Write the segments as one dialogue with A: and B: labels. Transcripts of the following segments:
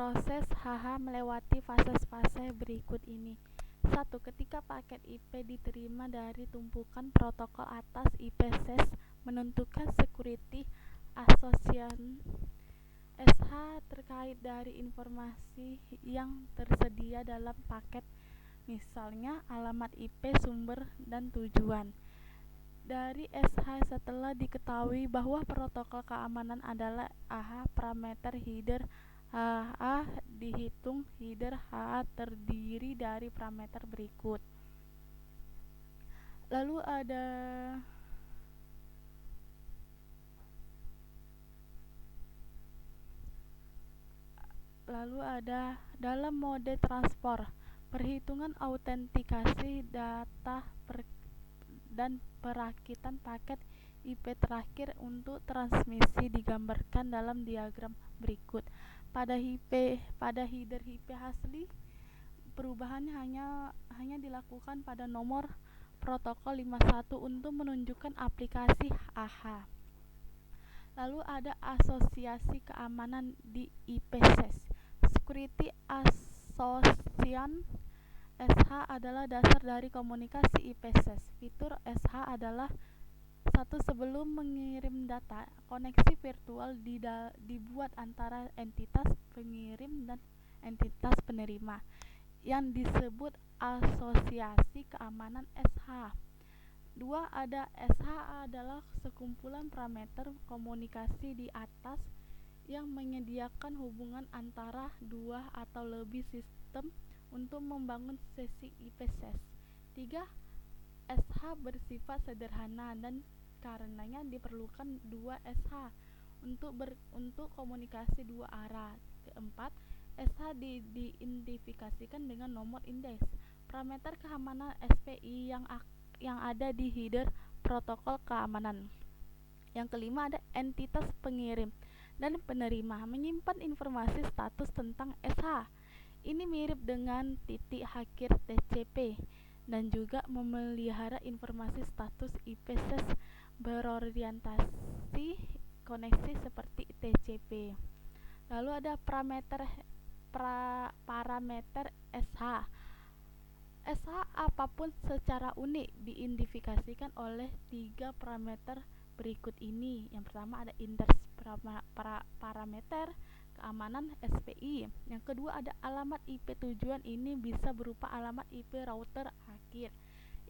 A: proses HH melewati fase-fase berikut ini. 1. Ketika paket IP diterima dari tumpukan protokol atas, IPsec menentukan security association SH terkait dari informasi yang tersedia dalam paket, misalnya alamat IP, sumber, dan tujuan. Dari SH setelah diketahui bahwa protokol keamanan adalah AH, parameter header HA dihitung. Header HA terdiri dari parameter berikut. Lalu ada dalam mode transport, perhitungan autentikasi data dan perakitan paket IP terakhir untuk transmisi digambarkan dalam diagram berikut. Pada header IP asli, perubahan hanya dilakukan pada nomor protokol 51 untuk menunjukkan aplikasi AH. Lalu ada asosiasi keamanan di IPsec. Security Association SH adalah dasar dari komunikasi IPsec. Fitur SH adalah: 1. Sebelum mengirim data, koneksi virtual dibuat antara entitas pengirim dan entitas penerima, yang disebut asosiasi keamanan SH. 2. Ada SH adalah sekumpulan parameter komunikasi di atas yang menyediakan hubungan antara dua atau lebih sistem untuk membangun sesi IPsec. 3. SH bersifat sederhana dan karenanya diperlukan dua SH untuk komunikasi dua arah. 4. SH diidentifikasikan dengan nomor indeks, parameter keamanan SPI yang ada di header protokol keamanan. Yang kelima ada entitas pengirim dan penerima menyimpan informasi status tentang SH. Ini mirip dengan titik akhir TCP dan juga memelihara informasi status IPsec berorientasi koneksi seperti TCP. Lalu ada parameter SH. SH apapun secara unik diidentifikasikan oleh 3 parameter berikut ini. Yang pertama ada indeks parameter keamanan SPI. Yang kedua ada alamat IP tujuan, ini bisa berupa alamat IP router akhir.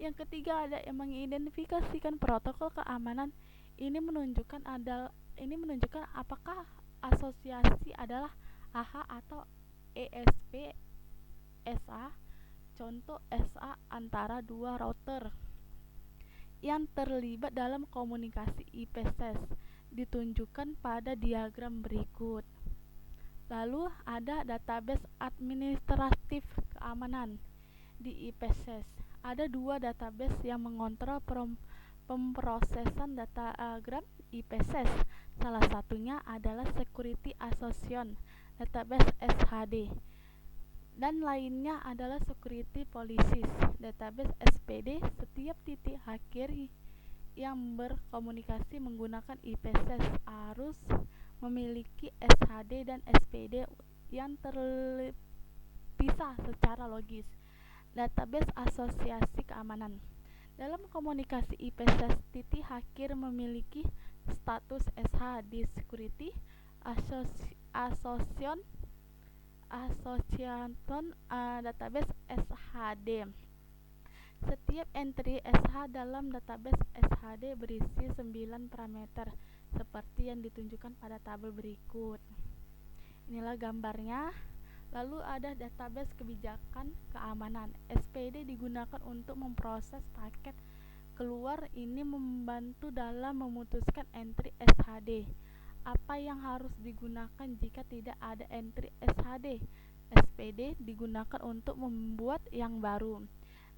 A: Yang ketiga ada yang mengidentifikasikan protokol keamanan. Ini menunjukkan apakah asosiasi adalah AH atau ESP SA. Contoh SA antara dua router yang terlibat dalam komunikasi IPsec ditunjukkan pada diagram berikut. Lalu ada database administratif keamanan di IPsec. Ada dua database yang mengontrol pemrosesan datagram IPsec. Salah satunya adalah Security Association Database SHD, dan lainnya adalah Security Policies Database SPD. Setiap titik akhir yang berkomunikasi menggunakan IPsec harus memiliki SHD dan SPD yang terpisah secara logis. Database asosiasi keamanan. Dalam komunikasi IPsec, titik akhir memiliki status SH di Security Association database SHD. Setiap entry SH dalam database SHD berisi 9 parameter seperti yang ditunjukkan pada tabel berikut. Inilah gambarnya. Lalu ada database kebijakan keamanan. SPD digunakan untuk memproses paket keluar. Ini membantu dalam memutuskan entry SHD. Apa yang harus digunakan jika tidak ada entry SHD? SPD digunakan untuk membuat yang baru.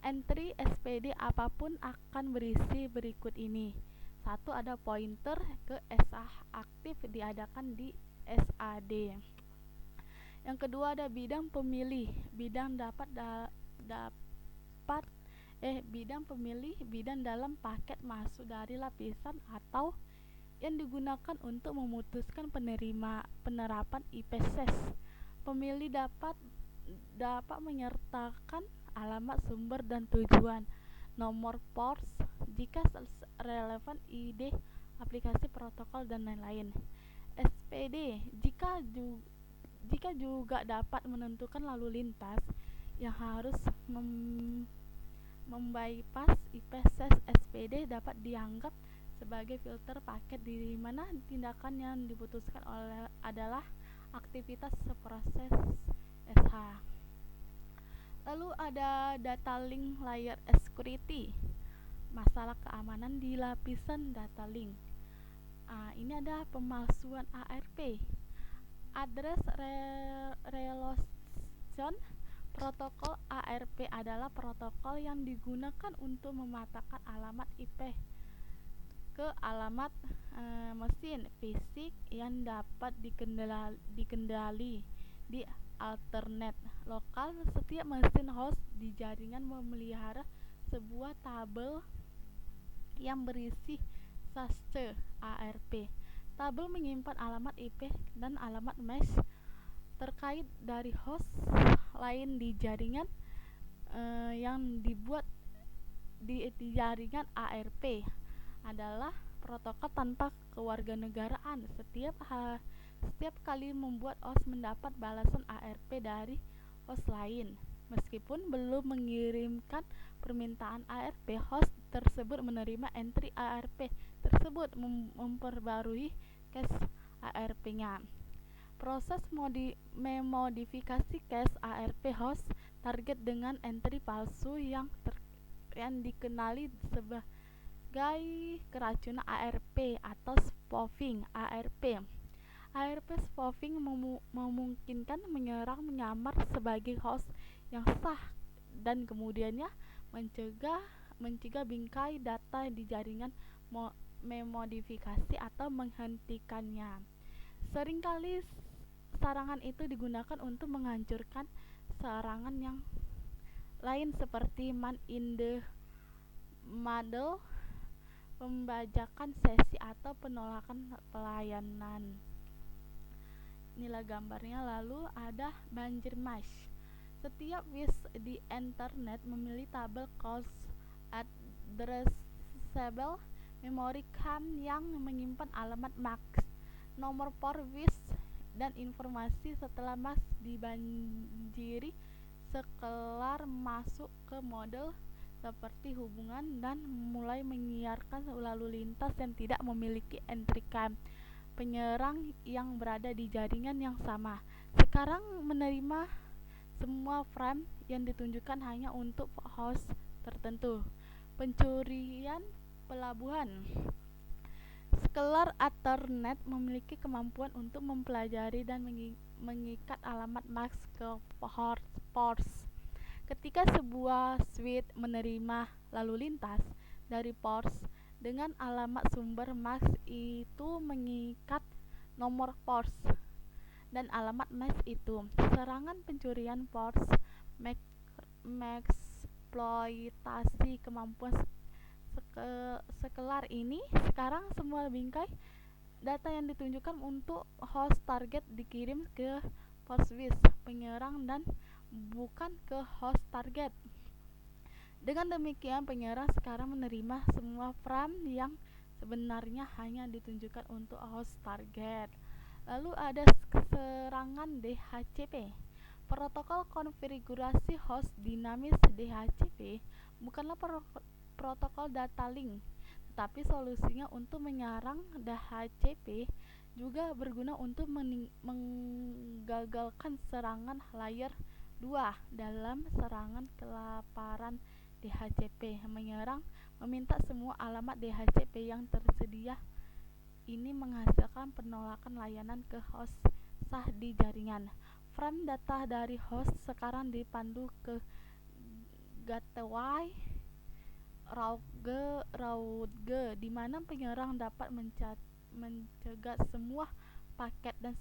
A: Entry SPD apapun akan berisi berikut ini. 1. Ada pointer ke SH aktif diadakan di SAD. Yang kedua ada bidang pemilih. Bidang bidang dalam paket masuk dari lapisan atau yang digunakan untuk memutuskan penerapan IPsec. Pemilih dapat dapat menyertakan alamat sumber dan tujuan, nomor pors jika relevan, ID aplikasi, protokol, dan lain-lain. SPD jika juga dapat menentukan lalu lintas yang harus membypass IP. SPD dapat dianggap sebagai filter paket di mana tindakan yang diputuskan adalah aktivitas seproses SH. Lalu ada data link layer security, masalah keamanan di lapisan data link. Ini ada pemalsuan ARP, address relocation. Protokol ARP adalah protokol yang digunakan untuk mematahkan alamat IP ke alamat mesin fisik yang dapat dikendali di alternate lokal. Setiap mesin host di jaringan memelihara sebuah tabel yang berisi sastre ARP. Tabel menyimpan alamat IP dan alamat mesh terkait dari host lain di jaringan yang dibuat di jaringan ARP adalah protokol tanpa kewarganegaraan. Setiap kali membuat host mendapat balasan ARP dari host lain. Meskipun belum mengirimkan permintaan ARP, host tersebut menerima entry ARP tersebut memperbarui cache ARP-nya. Proses memodifikasi cache ARP host target dengan entry palsu yang dikenali sebagai keracunan ARP atau spoofing ARP. ARP spoofing memungkinkan menyerang menyamar sebagai host yang sah dan kemudiannya mencegah bingkai data di jaringan memodifikasi atau menghentikannya. Seringkali serangan itu digunakan untuk menghancurkan serangan yang lain seperti man in the middle, pembajakan sesi, atau penolakan pelayanan. Inilah gambarnya. Lalu ada Banjarmash. Setiap WIS di internet memiliki tabel course addressable memory cam yang menyimpan alamat MAC, nomor port WIS, dan informasi setelah MAC dibanjiri sekelar masuk ke model seperti hubungan dan mulai menyiarkan lalu lintas yang tidak memiliki entry cam. Penyerang yang berada di jaringan yang sama sekarang menerima semua frame yang ditunjukkan hanya untuk host tertentu. Pencurian pelabuhan. Sekelar Ethernet memiliki kemampuan untuk mempelajari dan mengikat alamat MAC ke ports. Ketika sebuah switch menerima lalu lintas dari ports dengan alamat sumber MAC, itu mengikat nomor ports dan alamat mesh itu. Serangan pencurian ports mengeksploitasi kemampuan sekelar ini. Sekarang semua bingkai data yang ditunjukkan untuk host target dikirim ke port switch penyerang dan bukan ke host target. Dengan demikian, penyerang sekarang menerima semua frame yang sebenarnya hanya ditunjukkan untuk host target. Lalu ada serangan DHCP. Protokol konfigurasi host dinamis DHCP bukanlah protokol data link, tetapi solusinya untuk menyerang. DHCP juga berguna untuk menggagalkan serangan layer 2 dalam serangan kelaparan DHCP. Menyerang meminta semua alamat DHCP yang tersedia. Ini menghasilkan penolakan layanan ke host sah di jaringan. Frame data dari host sekarang dipandu ke gateway route di mana penyerang dapat mencegah semua paket dan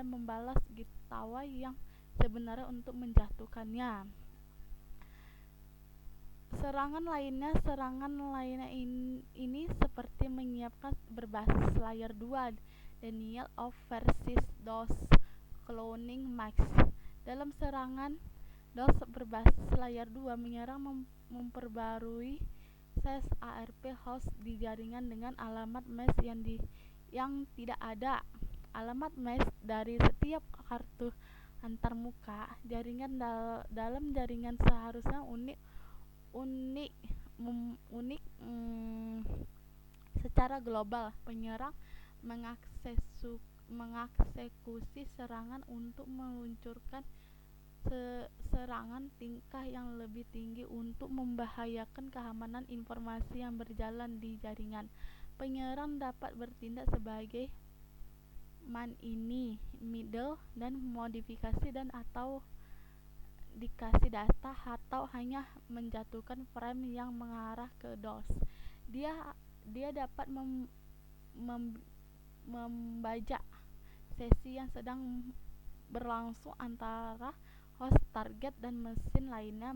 A: membalas gateway yang sebenarnya untuk menjatuhkannya. Serangan lainnya ini seperti menyiapkan berbasis layer 2, denial of service DOS, Cloning Max. Dalam serangan DOS berbasis layar 2, menyerang memperbarui ses ARP host di jaringan dengan alamat mesh yang tidak ada. Alamat mesh dari setiap kartu antarmuka jaringan dalam jaringan seharusnya unik secara global. Penyerang mengeksekusi serangan untuk meluncurkan serangan tingkah yang lebih tinggi untuk membahayakan keamanan informasi yang berjalan di jaringan. Penyerang dapat bertindak sebagai man-in, middle, dan modifikasi dan atau dikasih data atau hanya menjatuhkan frame yang mengarah ke DOS. Dia dapat membajak sesi yang sedang berlangsung antara host target dan mesin lainnya,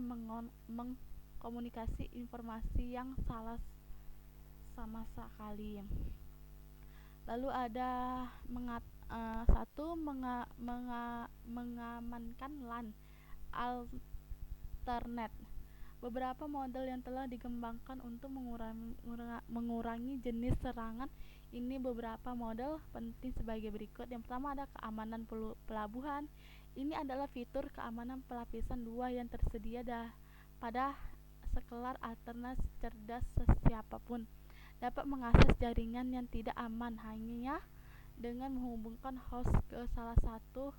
A: mengkomunikasi informasi yang salah sama sekali. Lalu ada mengamankan LAN alternate. Beberapa model yang telah dikembangkan untuk mengurangi jenis serangan ini. Beberapa model penting sebagai berikut. Yang pertama ada keamanan pelabuhan. Ini adalah fitur keamanan pelapisan 2 yang tersedia pada sekelar alternate cerdas. Siapapun dapat mengakses jaringan yang tidak aman hanya dengan menghubungkan host ke salah satu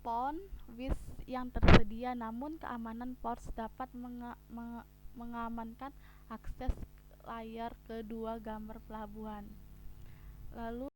A: port WIS yang tersedia. Namun keamanan ports dapat mengamankan akses layar kedua gambar pelabuhan. Lalu